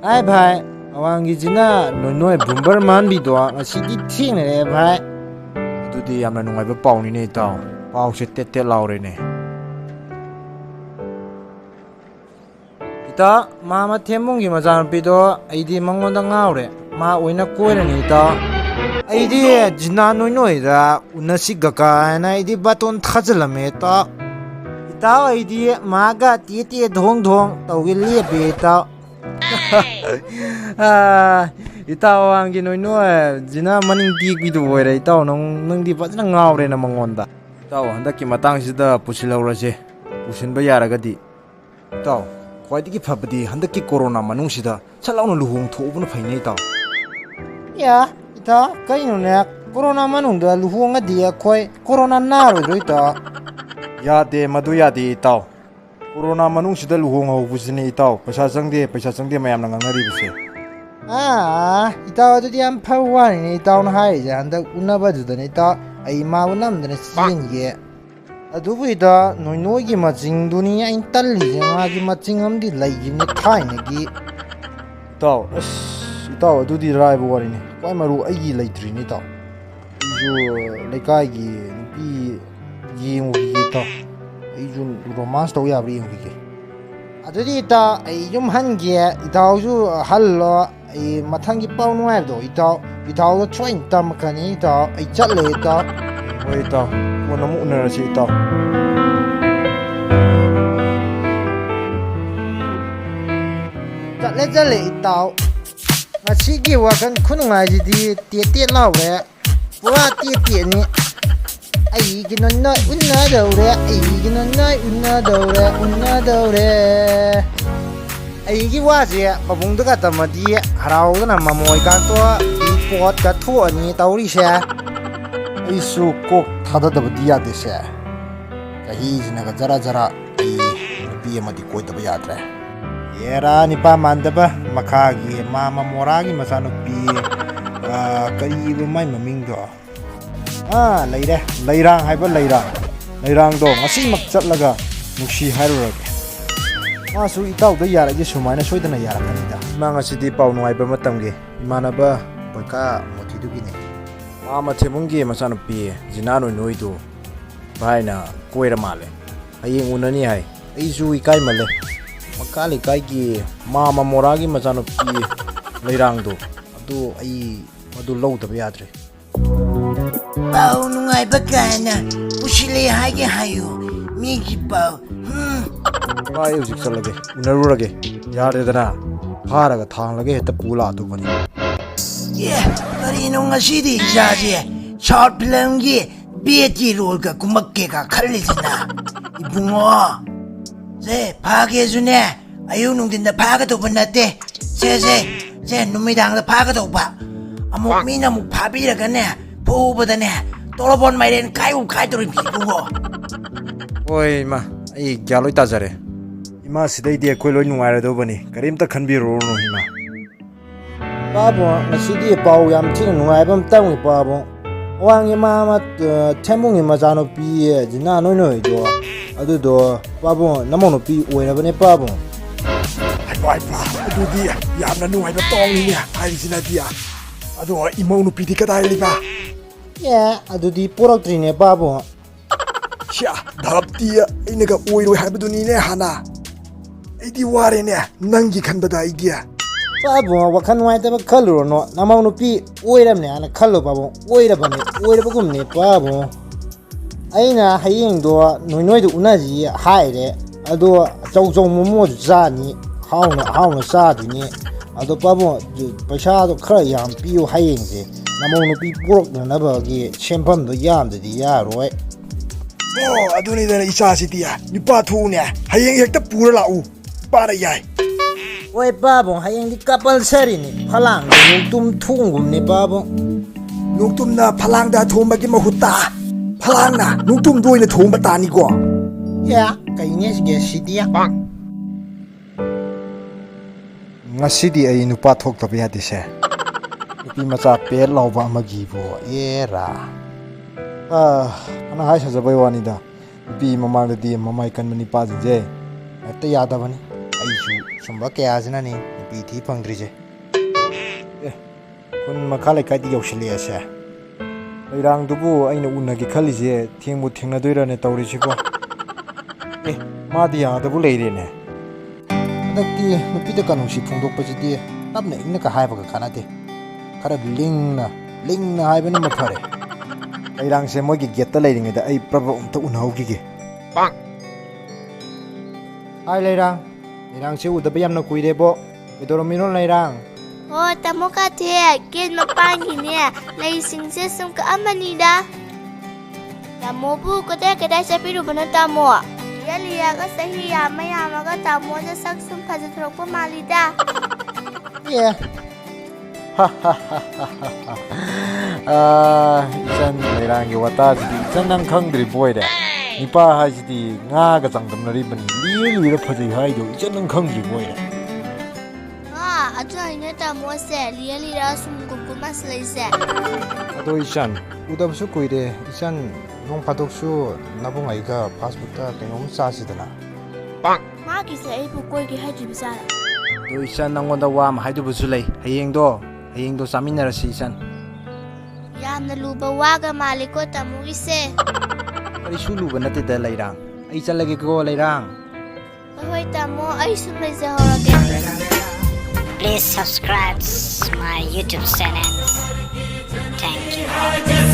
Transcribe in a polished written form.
Bye bye. Awangi jina noi bumber man bi do ngasi thing ne bhai. Adudi yamna nungaiba pauni ne itaw. Pau se tet laure ne. Ita mama themung gi majan pi do aidi mangonda ngaure. Ma oina koira ni ita. Aidi jina noi da unasi gaka na aidi baton thajalame ta. Ita aidi maga ti dhong tawgi lepe ita. Ita awangi noi jina maning ti gi do oira ita nang di fajana ngaure na mangonda. Itaw handaki matang sida pusilaurase. Pusinba yaragadi. Itaw khwaidigi phabadi handaki corona manung sida chalauna luhung thobuna phainei itaw. Ya, ita kaino ne corona manungda luhunga dia khoi corona naro do ita. Yade madu yade itaw. Corona manung sida luhung hobusini itaw. Paisa changde mayam na ngangari buse. Ita adudi am phawani ne ita na hai ja anda unaba du ne ita ai ma unam de sin ye. Adubu ita noi gi maching duni ain talli nga gi maching am di lai gi ne thai ne gi. Itaw itaw adudi raibu wari ne. Kwai maru aigi laitri ni itaw. Ijo lekai gi nupi yeng gi itaw. Ijo romance taw ya bri gi. Adudi ita ai yum han ge ita ju hallo ai mathang gi pau nuai do ita ita choin tam kani ita ai chatle ita. Oi itaw. Wala mo unara si itaw. Chatle ita. Masigi wakan kunungai di tie lawe. Pura tie ni. Ai gi nonna unna daure ai gi nonna unna daure. Ai gi waje babung da ka tamadi harau na mamoi ka to i pot ka thu ani tauri she. Isu kok thadadabadi yade se. Kahi jina ka jara ai nupi amadi koitaba yadre. Yera nipa mandaba makagi mama moragi masanupi kari mai maming do. Lairang haiba lairang do ngasi mak chatlaga nuksi hairurage. Masu itaw da yarage sumaina soidana yarakanida. Mang asidi pau nuaiba matamge imanaba Boyka motidugine. mama themunggi masanupi jinano noidu bhaina koira male. Ayeng unani hai. Aisu ikai male. Makali kai gi mama moragi masanupi lairang do. Adu ai madu lawdaba yadre. Pau nungaiba kana pusile hage hayo migi pau. Ai uzik salage unarurage yare dana pharaga thanglage heta pula tu bani. Kari nung ngashidi jaje short film gi beti role ka kumakke ka khallisina ibungo se phage june ayu nung din da phaga to banate se numidang da phaga to ba amuk mina muk phabi ra ka ne phoba da ne torobon mairen kai to ri bungo. Oi ma ai gyaloi tajare ima sidai de koi loi nungaira do bani karimta khanbiro no hima. Babo masidi pau yam thina nuai bam tang babo. Wangi mama themung ma jano pi jina noi do. Adu do babo namono pi oina bane babo. Ai pa adudi yamna nungaiba tongni ne haisina dia. Adu imau nu pidi kadai liba. Adudi poraktri ne babo. Sha dhabtia inaga oiroi habaduni ne hana. Aidi ware ne nangi khanbada idea. Babo wakan wai ta khaluro no namau pi oiram ne ana khallo babo oirabagum ne babo. Aina hayeng do noi do unaji haire ado chau momo jani hauna sa duni ado babo paisa do khara yam piu hayeng je namau pi porok na ba gi sempam do yam de ya roi. Aduni da isa sitia nipa thu ne hayeng hekta pura lau para yai. Oi babo hayeng di kapal sari ni phalang tum thungum ni babo. Nuktum na phalang da thomba gi mahuta phalang na nuktum doina thomba tani ko. Kaynya sige sidia. Ngasidi ai nupa thok tabi hati se. Nupi macha pe lawba amagi bo era. Ana hai sajabai wani da. Nupi mamang da di mamai kan mani pa je. Ate yada bani. Aisu sumba kaya jina ni ꯅꯨꯄꯤ ꯊꯤ ꯐꯪꯗ꯭ꯔꯤꯁꯦ ꯑꯦ ꯈꯨꯟ ꯃꯈꯥ ꯂꯩꯀꯥꯏꯗꯤ ꯌꯧꯁꯤꯜꯂꯛꯑꯦꯁꯦ ꯂꯩꯔꯥꯡꯗꯨꯕꯨ ꯑꯩꯅ ꯎꯅꯒꯦ ꯈꯜꯂꯤꯁꯦ ꯊꯦꯡꯕꯨ ꯊꯦꯡꯅꯗꯣꯏꯔꯅꯦ ꯇꯧꯔꯤꯁꯤꯕꯣ ꯑꯦ ꯃꯥꯗꯤ ꯌꯥꯗꯕꯨ ꯂꯩꯔꯦꯅꯦ ꯍꯟꯗꯛꯇꯤ ꯅꯨꯄꯤꯗ ꯀꯥꯅꯨꯡꯁꯤ ꯐꯣꯡꯗꯣꯛꯄꯁꯤꯗꯤ ꯇꯞꯅ ꯏꯪꯅꯒ ꯍꯥꯏꯕꯒ ꯀꯥꯟꯅꯗꯦ ꯈꯔ ꯂꯤꯡꯅ ꯍꯥꯏꯕꯅ ꯐꯔꯦ ꯂꯩꯔꯥꯡꯁꯦ ꯃꯣꯏꯒꯤ ꯒꯦꯠꯇ ꯂꯩꯔꯤꯉꯩꯗ ꯑꯩ ꯄ꯭ꯔꯕ ꯑꯝꯇ ꯎꯅꯍꯧꯈꯤꯒꯦ ꯍꯥꯏ ꯂꯩꯔꯥꯡꯁꯦ ꯎꯗꯕ ꯌꯥꯝꯅ ꯀꯨꯏꯔꯦꯕꯣ ꯀꯩꯗꯧꯔꯝꯃꯤꯅꯣ ꯂꯩꯔꯥꯡ ꯑꯣ ꯇꯥꯃꯣ ꯀꯥꯊꯦꯛ ꯒꯦꯠ ꯃꯄꯥꯟꯒꯤꯅꯦ ꯂꯩꯁꯤꯡꯁꯦ ꯁꯨꯝ ꯀꯛꯑꯝꯕꯅꯤꯗ ꯇꯥꯃꯣꯕꯨ ꯀꯗꯥꯏ ꯆꯠꯄꯤꯔꯨꯕꯅꯣ ꯇꯥꯃꯣ ꯂꯤꯔꯒ ꯆꯍꯤ ꯌꯥꯝꯃꯒ ꯇꯥꯃꯣꯁꯦ ꯁꯛ ꯁꯨꯝ ꯐꯖꯊꯣꯔꯛꯄ ꯃꯥꯜꯂꯤꯗ ꯑꯦ 이젠 내랑 요왔다지 이젠 난 ꯈꯪꯗ꯭ꯔꯤ ꯕꯣꯏꯔꯦ ꯅꯤꯄꯥ ꯍꯥꯏꯁꯤꯗꯤ ꯉꯥꯒ ꯆꯥꯡꯗꯝꯅꯔꯤꯕꯅꯤ ꯂꯤꯔ ꯐꯖꯩ ꯍꯥꯏꯗꯣ 이젠 난 ꯈꯪꯗ꯭ꯔꯤ ꯕꯣꯏꯔꯦ ꯑꯗꯨ ꯑꯩꯅ ꯇꯥꯃꯣꯁꯦ ꯂꯤꯔ ꯁꯨꯝ ꯒꯨꯝ ꯃꯥꯁꯤꯜꯂꯛꯏꯁꯦ ꯑꯗꯣ 이찬 우다부수 꾸이래 이찬 농 파독수 나봉 아이가 파스부터 땡엄 싸시더나 마기세 ꯑꯩꯕꯨ ꯀꯣꯏꯒꯦ ꯍꯥꯏꯗ꯭ꯔꯤꯕꯖꯥꯠꯂ ꯑꯗꯣ 이찬 ꯅꯪꯉꯣꯟꯗ ꯋꯥ ꯑꯃ ꯍꯥꯏꯗꯨꯕꯁꯨ ꯂꯩ ꯍꯌꯦꯡꯗꯣ ꯆꯥꯃꯤꯟꯅꯔꯁꯤ 이찬 ꯌꯥꯝꯅ ꯂꯨꯕ ꯋꯥꯒ ꯃꯥꯜꯂꯤꯀꯣ ꯇꯥꯃꯣꯒꯤꯁꯦ ꯀꯔꯤꯁꯨ ꯂꯨꯕ ꯅꯠꯇꯦꯗ ꯂꯩꯔꯥꯡ ꯑꯩ ꯆꯠꯂꯒꯦꯀꯣ ꯂꯩꯔꯥꯡ ꯍꯣꯏ ꯇꯥꯃꯣ ꯑꯩ ꯁꯨꯝ ꯂꯩꯖꯍꯧꯔꯒꯦ Please subscribe my YouTube channel. Thank you.